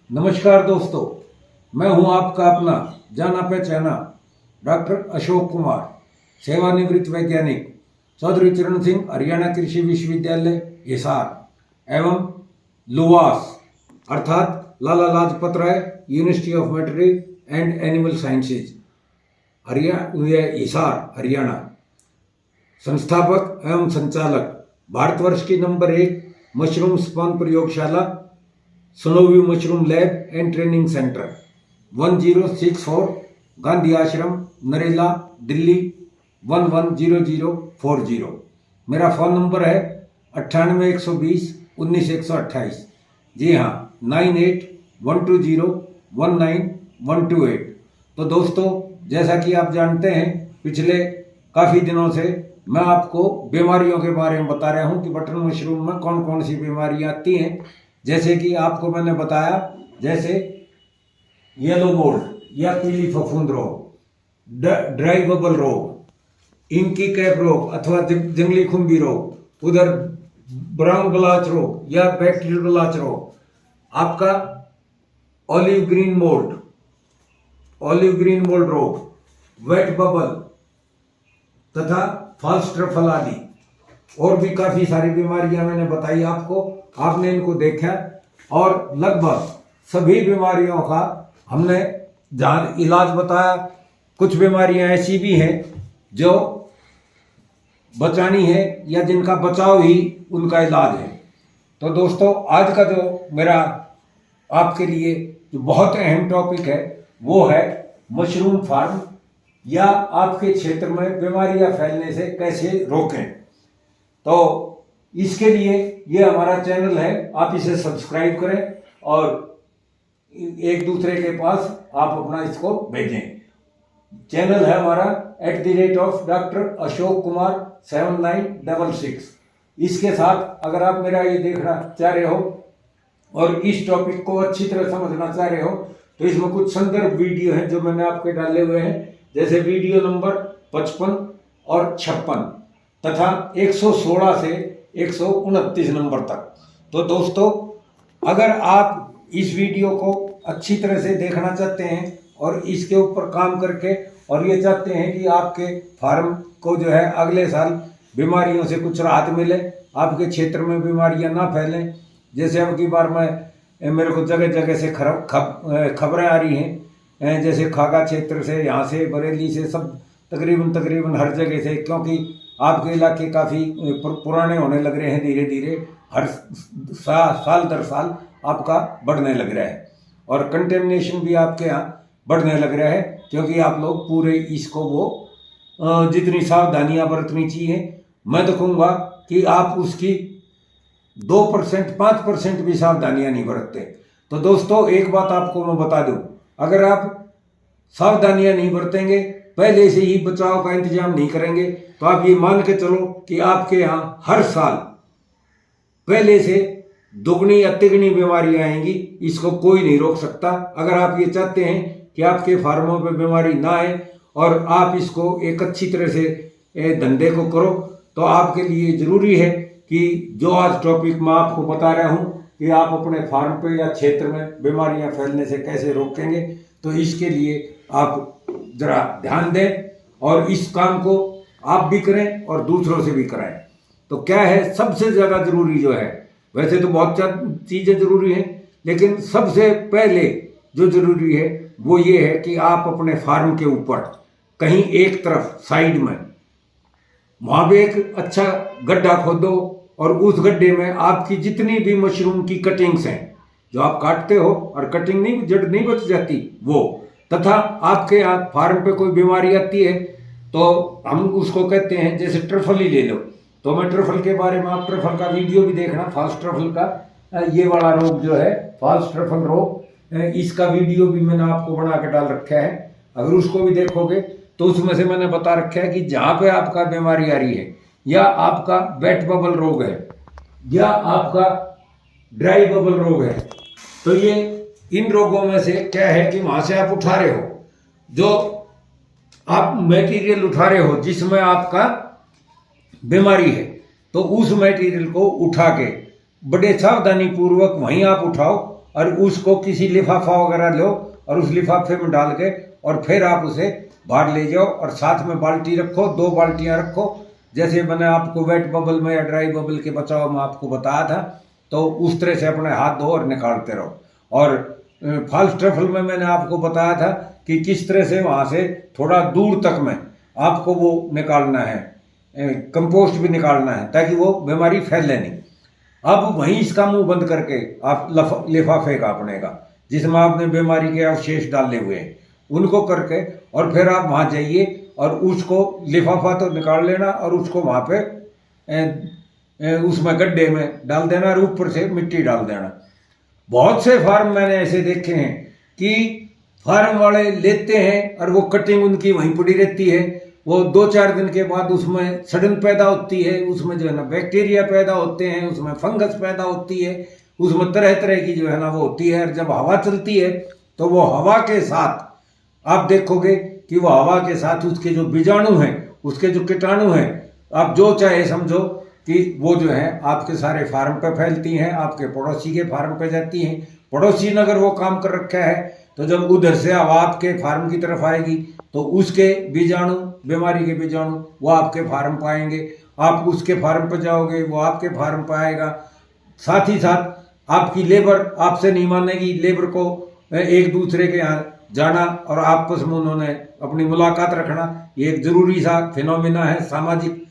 नमस्कार दोस्तों, मैं हूं आपका अपना जाना पहचाना डॉक्टर अशोक कुमार, सेवानिवृत्त वैज्ञानिक, चौधरी चरण सिंह हरियाणा कृषि विश्वविद्यालय हिसार एवं लुवास अर्थात Lala Lajpat Rai university of veterinary and animal sciences Hisar Haryana, संस्थापक एवं संचालक, भारतवर्ष की नंबर 1 मशरूम स्पॉन प्रयोगशाला, Sonoview mushroom lab and training centre, 1064 Gandhi Ashram, Narela, Delhi 110040। मेरा फ़ोन नंबर है 9812019128। जी हाँ, 9812019128। तो दोस्तों, जैसा कि आप जानते हैं, पिछले काफ़ी दिनों से मैं आपको बीमारियों के बारे में बता रहा हूं कि बटन मशरूम में कौन कौन सी बीमारियां आती हैं। जैसे कि आपको मैंने बताया, जैसे येलो मोल्ड या पीली फफूंद रोग, ड्राई बबल रोग, इंकी कैप रोग अथवा जंगली खुम्बी रोग, उधर ब्राउन ब्लाच रोग या बैक्टीरियल ब्लाच रोग, आपका ऑलिव ग्रीन मोल्ड रोग, वेट बबल तथा फॉल्स ट्रफल आदि और भी काफी सारी बीमारियां मैंने बताई आपको। आपने इनको देखा और लगभग सभी बीमारियों का हमने जहां इलाज बताया। कुछ बीमारियां ऐसी भी हैं जो बचानी है या जिनका बचाव ही उनका इलाज है। तो दोस्तों, आज का जो मेरा आपके लिए जो बहुत अहम टॉपिक है वो है मशरूम फार्म या आपके क्षेत्र में बीमारियां फैलने से कैसे रोकें। तो इसके लिए ये हमारा चैनल है, आप इसे सब्सक्राइब करें और एक दूसरे के पास आप अपना इसको भेजें। चैनल है हमारा @डॉक्टर अशोक कुमार 7966। इसके साथ अगर आप मेरा ये देखना चाह रहे हो और इस टॉपिक को अच्छी तरह समझना चाह रहे हो तो इसमें कुछ संदर्भ वीडियो हैं जो मैंने आपके डाले हुए हैं, जैसे वीडियो नंबर 55 और 56 तथा 116 से 129 नंबर तक। तो दोस्तों, अगर आप इस वीडियो को अच्छी तरह से देखना चाहते हैं और इसके ऊपर काम करके और ये चाहते हैं कि आपके फार्म को जो है अगले साल बीमारियों से कुछ राहत मिले, आपके क्षेत्र में बीमारियां ना फैलें। जैसे अब की बार मेरे को जगह जगह से खबरें आ रही हैं, जैसे खागा क्षेत्र से, यहाँ से, बरेली से, सब तकरीबन हर जगह से, क्योंकि आपके इलाके काफ़ी पुराने होने लग रहे हैं धीरे धीरे, हर साल दर साल आपका बढ़ने लग रहा है और कंटेमिनेशन भी आपके यहाँ बढ़ने लग रहा है, क्योंकि आप लोग पूरे इसको वो जितनी सावधानियां बरतनी चाहिए, मैं तो कहूँगा कि आप उसकी 2% 5% भी सावधानियां नहीं बरतते। तो दोस्तों, एक बात आपको मैं बता दूं, अगर आप सावधानियां नहीं बरतेंगे, पहले से ही बचाव का इंतजाम नहीं करेंगे, तो आप ये मान के चलो कि आपके यहाँ हर साल पहले से दुगनी या तिगनी बीमारियां आएंगी। इसको कोई नहीं रोक सकता। अगर आप ये चाहते हैं कि आपके फार्मों पे बीमारी ना आए और आप इसको एक अच्छी तरह से धंधे को करो, तो आपके लिए जरूरी है कि जो आज टॉपिक मैं आपको बता रहा हूं कि आप अपने फार्म पे या क्षेत्र में बीमारियां फैलने से कैसे रोकेंगे, तो इसके लिए आप जरा ध्यान दें और इस काम को आप भी करें और दूसरों से भी कराएं। तो क्या है, सबसे ज़्यादा जरूरी जो है, वैसे तो बहुत चीज़ें जरूरी हैं, लेकिन सबसे पहले जो जरूरी है वो ये है कि आप अपने फार्म के ऊपर कहीं एक तरफ साइड में वहाँ पे एक अच्छा गड्ढा खोदो और उस गड्ढे में आपकी जितनी भी मशरूम की कटिंग्स हैं जो आप काटते हो, और कटिंग नहीं, जड़ नहीं बच जाती वो, तथा आपके यहाँ फार्म पे कोई बीमारी आती है तो हम उसको कहते हैं, जैसे ट्रफल ही ले लो, तो मैं ट्रफल के बारे में, आप ट्रफल का वीडियो भी देखना, फॉल्स ट्रफल का ये वाला रोग जो है फॉल्स ट्रफल रोग, इसका वीडियो भी मैंने आपको बना के डाल रखा है। अगर उसको भी देखोगे तो उसमें से मैंने बता रखा है कि जहाँ पे आपका बीमारी आ रही है, या आपका वेट बबल रोग है या आपका ड्राई बबल रोग है, तो ये इन रोगों में से क्या है कि वहां से आप उठा रहे हो, जो आप मटेरियल उठा रहे हो जिसमें आपका बीमारी है, तो उस मटेरियल को उठा के बड़े सावधानी पूर्वक वहीं आप उठाओ और उसको किसी लिफाफा वगैरह लो और उस लिफाफे में डाल के और फिर आप उसे बाहर ले जाओ और साथ में बाल्टी रखो, 2 बाल्टियां रखो। जैसे मैंने आपको वेट बबल में या ड्राई बबल के बचाव में आपको बताया था, तो उस तरह से अपने हाथ धो और निकालते रहो। और फॉल्स ट्रफल में मैंने आपको बताया था कि किस तरह से वहाँ से थोड़ा दूर तक में आपको वो निकालना है, कंपोस्ट भी निकालना है, ताकि वो बीमारी फैले नहीं। अब वहीं इसका मुंह बंद करके आप लिफाफे का अपने का जिसमें आपने बीमारी के अवशेष डाले हुए हैं उनको करके और फिर आप वहाँ जाइए और उसको लिफाफा तो निकाल लेना और उसको वहाँ पे उसमें गड्ढे में डाल देना और ऊपर से मिट्टी डाल देना। बहुत से फार्म मैंने ऐसे देखे हैं कि फार्म वाले लेते हैं और वो कटिंग उनकी वहीं पड़ी रहती है। वो 2-4 दिन के बाद उसमें सड़न पैदा होती है, उसमें जो है ना बैक्टीरिया पैदा होते हैं, उसमें फंगस पैदा होती है, उसमें तरह तरह की जो है ना वो होती है। और जब हवा चलती है तो वो हवा के साथ आप देखोगे कि वो हवा के साथ उसके जो बीजाणु हैं, उसके जो कीटाणु हैं, आप जो चाहे समझो कि वो जो है आपके सारे फार्म पे फैलती हैं, आपके पड़ोसी के फार्म पे जाती हैं। पड़ोसी ने अगर वो काम कर रखा है तो जब उधर से हवा आपके फार्म की तरफ आएगी तो उसके बीजाणु, बीमारी के बीजाणु वो आपके फार्म पर आएंगे। आप उसके फार्म पर जाओगे, वो आपके फार्म पर आएगा। साथ ही साथ आपकी लेबर आपसे नहीं मानेगी। लेबर को एक दूसरे के यहाँ जाना और आपस में उन्होंने अपनी मुलाकात रखना, ये एक जरूरी सा फिनोमिना है, सामाजिक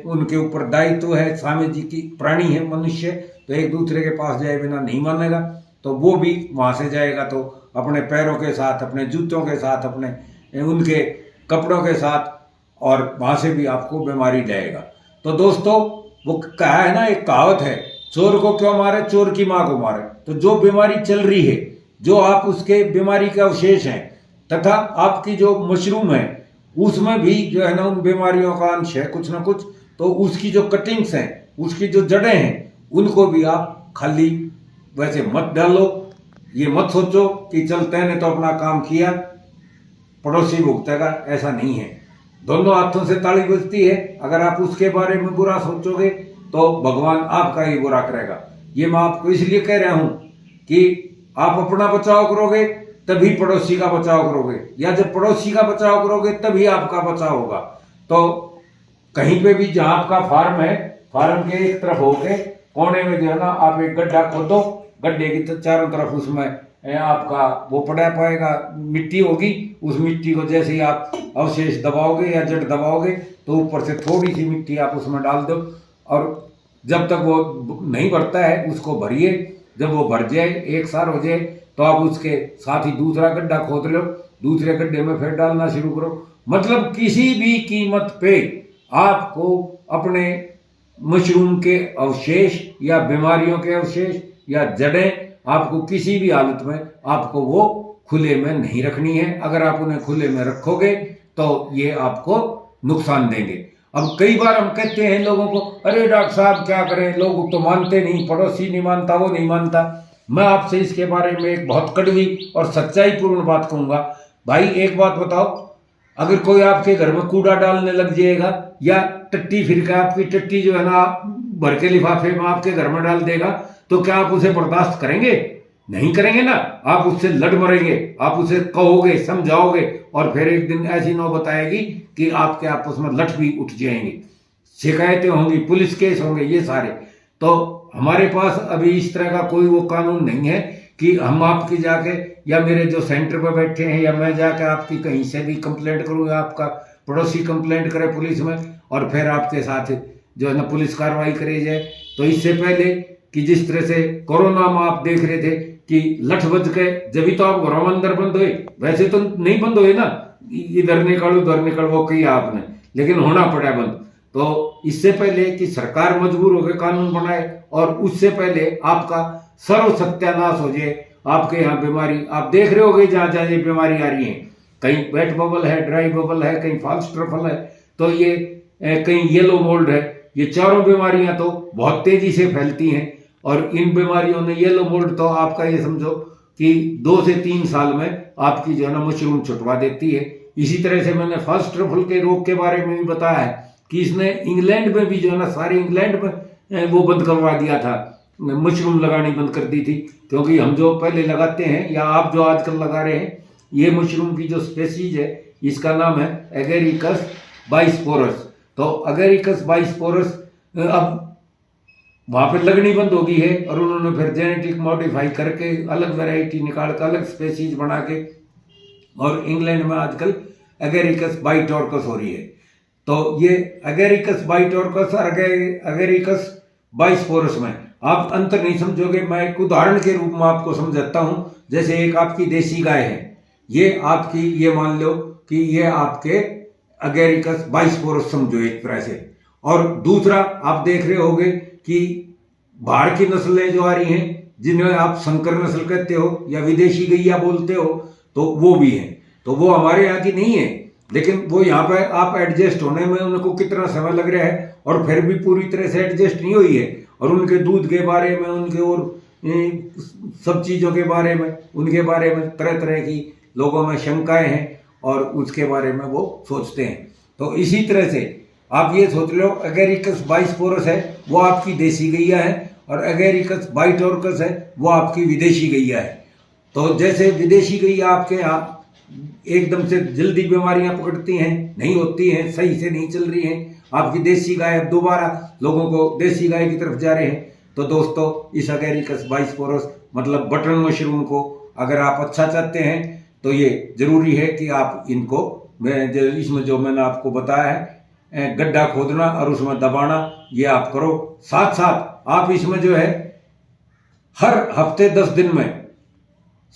उनके ऊपर दायित्व है, सामाजिक प्राणी है मनुष्य। तो एक दूसरे के पास जाए बिना नहीं मानेगा, तो वो भी वहाँ से जाएगा तो अपने पैरों के साथ, अपने जूतों के साथ, अपने उनके कपड़ों के साथ, और वहाँ से भी आपको बीमारी जाएगा। तो दोस्तों वो कहा है ना, एक कहावत है, चोर को क्यों मारे, चोर की माँ को मारे। तो जो बीमारी चल रही है, जो आप उसके बीमारी के अवशेष हैं तथा आपकी जो मशरूम है उसमें भी जो है ना उन बीमारियों का अंश है कुछ ना कुछ। तो उसकी जो कटिंग्स हैं, उसकी जो जड़ें हैं, उनको भी आप खाली वैसे मत डालो। ये मत सोचो कि चलते हैं तो अपना काम किया, पड़ोसी भुगतेगा, ऐसा नहीं है। दोनों हाथों से ताली बजती है। अगर आप उसके बारे में बुरा सोचोगे तो भगवान आपका ही बुरा करेगा। ये मैं आपको इसलिए कह रहा हूं कि आप अपना बचाव करोगे तभी पड़ोसी का बचाव करोगे, या जब पड़ोसी का बचाव करोगे तभी आपका बचाव होगा। तो कहीं पे भी जहां आपका फार्म है, फार्म के एक तरफ होके कोने में जो है ना आप एक गड्ढा खोदो, गड्ढे की तो चारों तरफ उसमें आपका वो पड़ा पाएगा, मिट्टी होगी। उस मिट्टी को जैसे ही आप अवशेष दबाओगे या जड़ दबाओगे तो ऊपर से थोड़ी सी मिट्टी आप उसमें डाल दो, और जब तक वो नहीं भरता है उसको भरिए। जब वो भर जाए, एक सार हो जाए, तो आप उसके साथ ही दूसरा गड्ढा खोद लो, दूसरे गड्ढे में फिर डालना शुरू करो। मतलब किसी भी कीमत पे आपको अपने मशरूम के अवशेष या बीमारियों के अवशेष या जड़ें आपको किसी भी हालत में आपको वो खुले में नहीं रखनी है। अगर आप उन्हें खुले में रखोगे तो ये आपको नुकसान देंगे। अब कई बार हम कहते हैं लोगों को, अरे डॉक्टर साहब क्या करें, लोग तो मानते नहीं, पड़ोसी नहीं मानता, वो नहीं मानता। मैं आपसे इसके बारे में एक बहुत कड़वी और सच्चाई पूर्ण बात कहूंगा। भाई एक बात बताओ, अगर कोई आपके घर में कूड़ा डालने लग जाएगा या टट्टी फिर के आपकी टट्टी जो है ना भर के लिफाफे में आपके घर में डाल देगा, तो क्या आप उसे बर्दाश्त करेंगे? नहीं करेंगे ना। आप उससे लड़ मरेंगे, आप उसे कहोगे, समझाओगे, और फिर एक दिन ऐसी नौबत आएगी कि आपके आपस में लठ भी उठ जाएंगे, शिकायतें होंगी, पुलिस केस होंगे, ये सारे। तो हमारे पास अभी इस तरह का कोई वो कानून नहीं है कि हम आपकी जाके या मेरे जो सेंटर पर बैठे हैं या मैं जाके आपकी कहीं से भी कंप्लेंट करूँ या आपका पड़ोसी कंप्लेंट करे पुलिस में और फिर आपके साथ जो है ना पुलिस कार्रवाई करी जाए। तो इससे पहले कि जिस तरह से कोरोना में आप देख रहे थे कि लठ बज के जब भी तो आप घरों में अंदर बंद हुए, वैसे तो नहीं बंद हुए ना, इधर निकल उधर निकल वो किया आपने, लेकिन होना पड़ा बंद। तो इससे पहले कि सरकार मजबूर होकर कानून बनाए और उससे पहले आपका सर्व सत्यानाश हो जाए, आपके यहाँ बीमारी आप देख रहे होगे जहां जहां ये बीमारी आ रही है, कहीं वेट बबल है, ड्राई बबल है, कहीं फॉल्स ट्रफल है, तो ये कहीं येलो मोल्ड है। ये चारों बीमारियां तो बहुत तेजी से फैलती हैं और इन बीमारियों ने येलो मोल्ड तो आपका ये समझो कि 2 से 3 साल में आपकी जो है ना मशरूम छुटवा देती है। इसी तरह से मैंने फॉल्स ट्रफल के रोग के बारे में भी बताया है कि इसने इंग्लैंड में भी जो है ना सारे इंग्लैंड में वो बंद करवा दिया था मशरूम लगानी बंद कर दी थी, क्योंकि हम जो पहले लगाते हैं या आप जो आजकल लगा रहे हैं, ये मशरूम की जो स्पेसीज है इसका नाम है एगेरिकस बाइस्पोरस। तो एगेरिकस बाइस्पोरस अब वहाँ पे लगनी बंद हो गई है, और उन्होंने फिर जेनेटिक मॉडिफाई करके अलग वैरायटी निकाल कर अलग स्पेसीज बना के, और इंग्लैंड में आजकल एगेरिकस बाइटोरकस हो रही है। तो ये एगेरिकस बाइटोरकस और एगेरिकस बाइस्पोरस में आप अंतर नहीं समझोगे। मैं एक उदाहरण के रूप में आपको समझाता हूं। जैसे एक आपकी देसी गाय है, ये आपकी, ये मान लो कि ये आपके एगेरिकस बाइस्पोरस समझो एक तरह से। और दूसरा आप देख रहे होगे कि बाहर की नस्लें जो आ रही हैं, जिन्हें आप संकर नस्ल कहते हो या विदेशी गैया बोलते हो, तो वो भी हैं। तो वो हमारे यहाँ की नहीं है, लेकिन वो यहाँ पे आप एडजस्ट होने में उनको कितना समय लग रहा है, और फिर भी पूरी तरह से एडजस्ट नहीं हुई है। और उनके दूध के बारे में, उनके और सब चीज़ों के बारे में, उनके बारे में तरह तरह की लोगों में शंकाएं हैं, और उसके बारे में वो सोचते हैं। तो इसी तरह से आप ये सोच लो, एगेरिकस बाइस्पोरस है वो आपकी देसी गैया है, और एगेरिकस बाइटोरकस है वो आपकी विदेशी गैया है। तो जैसे विदेशी गैया आपके यहाँ एकदम से जल्दी बीमारियां पकड़ती हैं, नहीं होती हैं, सही से नहीं चल रही हैं, आपकी देसी गाय अब दोबारा लोगों को देसी गाय की तरफ जा रहे हैं। तो दोस्तों, इस एगेरिकस बाइस्पोरस मतलब बटन मशरूम को अगर आप अच्छा चाहते हैं, तो ये जरूरी है कि आप इनको, इसमें जो मैंने आपको बताया है, गड्ढा खोदना और उसमें दबाना, ये आप करो। साथ साथ आप इसमें जो है हर हफ्ते 10 दिन में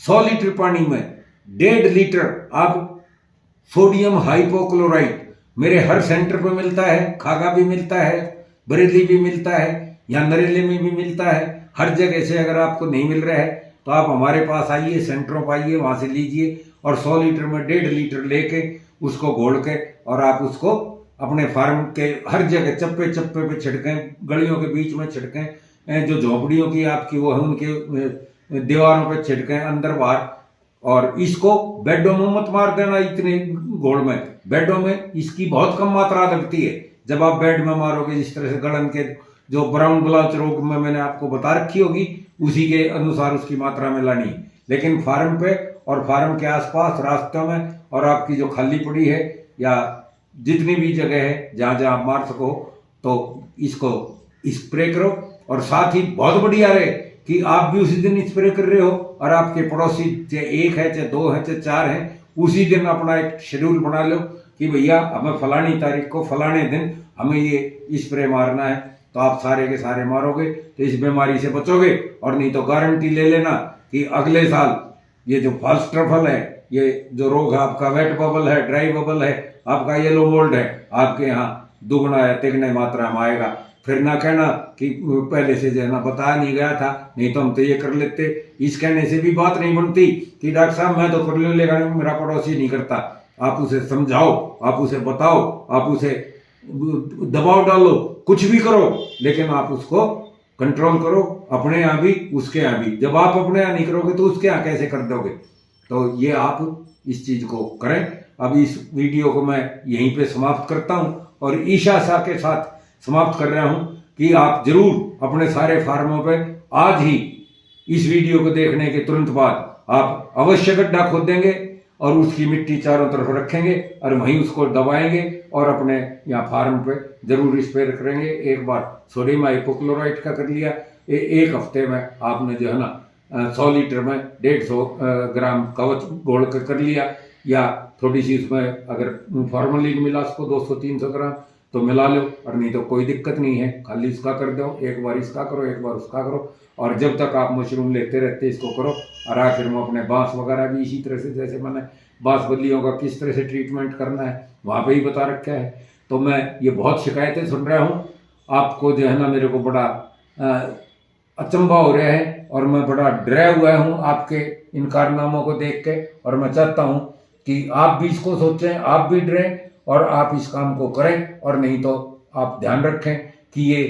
100 लीटर पानी में 1.5 लीटर आप सोडियम हाइपोक्लोराइड, मेरे हर सेंटर पे मिलता है, खागा भी मिलता है, बरेली भी मिलता है, यहाँ नरेले में भी मिलता है, हर जगह से। अगर आपको नहीं मिल रहा है तो आप हमारे पास आइए, सेंटरों पर आइए, वहाँ से लीजिए, और 100 लीटर में 1.5 लीटर लेके उसको घोल के, और आप उसको अपने फार्म के हर जगह चप्पे चप्पे पे छिड़कें, गलियों के बीच में छिड़कें, जो झोपड़ियों की आपकी वो है उनके दीवारों पे छिड़कें, अंदर बाहर। और इसको बेडों में मत मार देना, इतने घोल में, बेडों में इसकी बहुत कम मात्रा लगती है। जब आप बेड में मारोगे, जिस तरह से गलन के जो ब्राउन ब्लॉच रोग में मैंने आपको बता रखी होगी, उसी के अनुसार उसकी मात्रा में लानी। लेकिन फार्म पे और फार्म के आसपास रास्तों में, और आपकी जो खाली पड़ी है या जितनी भी जगह है जहाँ जहाँ आप मार सको, तो इसको स्प्रे करो। और साथ ही बहुत बढ़िया रहे कि आप भी उसी दिन स्प्रे कर रहे हो, और आपके पड़ोसी चाहे 1 है, चाहे 2 है, चाहे 4 है, उसी दिन अपना एक शेड्यूल बना लो कि भैया हमें फलानी तारीख को फलाने दिन हमें ये स्प्रे मारना है। तो आप सारे के सारे मारोगे तो इस बीमारी से बचोगे। और नहीं तो गारंटी ले लेना कि अगले साल ये जो फॉल्स ट्रफल है, ये जो रोग है आपका, वेट बबल है, ड्राई बबल है, आपका येलो मोल्ड है, आपके यहाँ दुगना या तिगने मात्रा में आएगा। फिर ना कहना कि पहले से जो है ना बताया नहीं गया था, नहीं तो हम तो ये कर लेते। इस कहने से भी बात नहीं बनती कि डॉक्टर साहब मैं तो कर लूँ, लेकिन मेरा पड़ोसी नहीं करता। आप उसे समझाओ, आप उसे बताओ, आप उसे दबाव डालो, कुछ भी करो, लेकिन आप उसको कंट्रोल करो, अपने यहाँ भी उसके यहाँ भी। जब आप अपने यहाँ नहीं करोगे तो उसके यहाँ कैसे कर दोगे? तो ये आप इस चीज को करें। अब इस वीडियो को मैं यहीं पे समाप्त करता हूं, और इस आशा के साथ समाप्त कर रहा हूं कि आप जरूर अपने सारे फार्मों पे आज ही इस वीडियो को देखने के तुरंत बाद आप अवश्य गड्ढा खोदेंगे, और उसकी मिट्टी चारों तरफ रखेंगे, और वहीं उसको दबाएंगे, और अपने यहाँ फार्म पे जरूर स्प्रे करेंगे। एक बार सोडियम हाइपोक्लोराइड का कर लिया, एक हफ्ते में आपने जो है ना 100 लीटर में 150 ग्राम कवच घोल कर लिया, या थोड़ी सी उसमें अगर फॉर्मलिन मिला उसको 200-300 ग्राम तो मिला लो, और नहीं तो कोई दिक्कत नहीं है, खाली इसका कर दो, एक बार इसका करो, एक बार उसका करो। और जब तक आप मशरूम लेते रहते इसको करो। और आखिर में अपने बांस वगैरह भी इसी तरह से, जैसे मैंने बांस बल्लियों का किस तरह से ट्रीटमेंट करना है वहाँ पे ही बता रखा है। तो मैं ये बहुत शिकायतें सुन रहा हूँ, आपको जो है ना मेरे को बड़ा अचंभा हो रहा है, और मैं बड़ा डरा हुआ हूँ आपके इन कारनामों को देख के। और मैं चाहता हूँ कि आप भी इसको सोचें, आप भी डरें, और आप इस काम को करें। और नहीं तो आप ध्यान रखें कि ये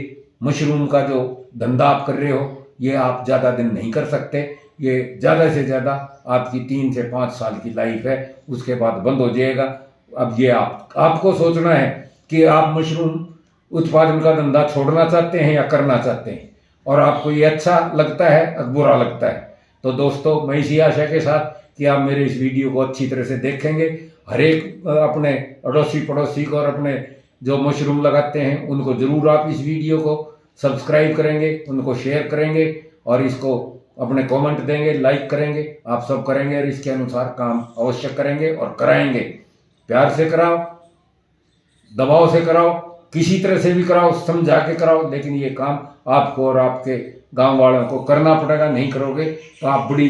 मशरूम का जो धंधा आप कर रहे हो, ये आप ज़्यादा दिन नहीं कर सकते। ये ज़्यादा से ज़्यादा आपकी 3 से 5 साल की लाइफ है, उसके बाद बंद हो जाएगा। अब ये आपको सोचना है कि आप मशरूम उत्पादन का धंधा छोड़ना चाहते हैं या करना चाहते हैं। और आपको ये अच्छा लगता है और बुरा लगता है। तो दोस्तों मैं इसी आशा के साथ कि आप मेरे इस वीडियो को अच्छी तरह से देखेंगे, हर एक अपने अड़ोसी पड़ोसी को और अपने जो मशरूम लगाते हैं उनको ज़रूर आप इस वीडियो को सब्सक्राइब करेंगे, उनको शेयर करेंगे और इसको अपने कमेंट देंगे, लाइक करेंगे, आप सब करेंगे और इसके अनुसार काम अवश्य करेंगे और कराएंगे। प्यार से कराओ, दबाव से कराओ, किसी तरह से भी कराओ, समझा के कराओ, लेकिन ये काम आपको और आपके गांव वालों को करना पड़ेगा। नहीं करोगे तो आप बड़ी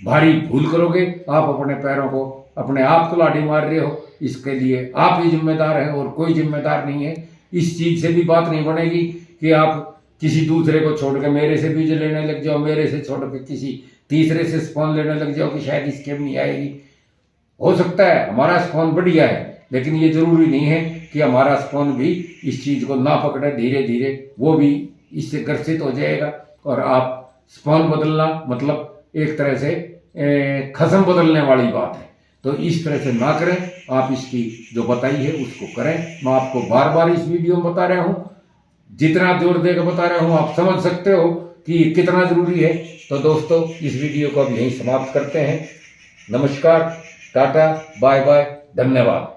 भारी भूल करोगे, आप अपने पैरों को अपने आप को लाठी मार रहे हो। इसके लिए आप ही जिम्मेदार हैं और कोई जिम्मेदार नहीं है। इस चीज़ से भी बात नहीं बनेगी कि आप किसी दूसरे को छोड़ के मेरे से बीज लेने लग जाओ, मेरे से छोड़ के किसी तीसरे से स्पॉन लेने लग जाओ कि शायद इसके भी नहीं आएगी। हो सकता है हमारा स्पॉन बढ़िया है, लेकिन ये जरूरी नहीं है कि हमारा स्पॉन भी इस चीज़ को ना पकड़े। धीरे धीरे वो भी इससे ग्रसित हो जाएगा और आप स्पॉन बदलना मतलब एक तरह से खत्म बदलने वाली बात है। तो इस तरह से ना करें, आप इसकी जो बताई है उसको करें। मैं आपको बार बार इस वीडियो में बता रहा हूँ, जितना जोर देकर बता रहा हूँ आप समझ सकते हो कि कितना जरूरी है। तो दोस्तों इस वीडियो को अब यहीं समाप्त करते हैं। नमस्कार, टाटा, बाय बाय, धन्यवाद।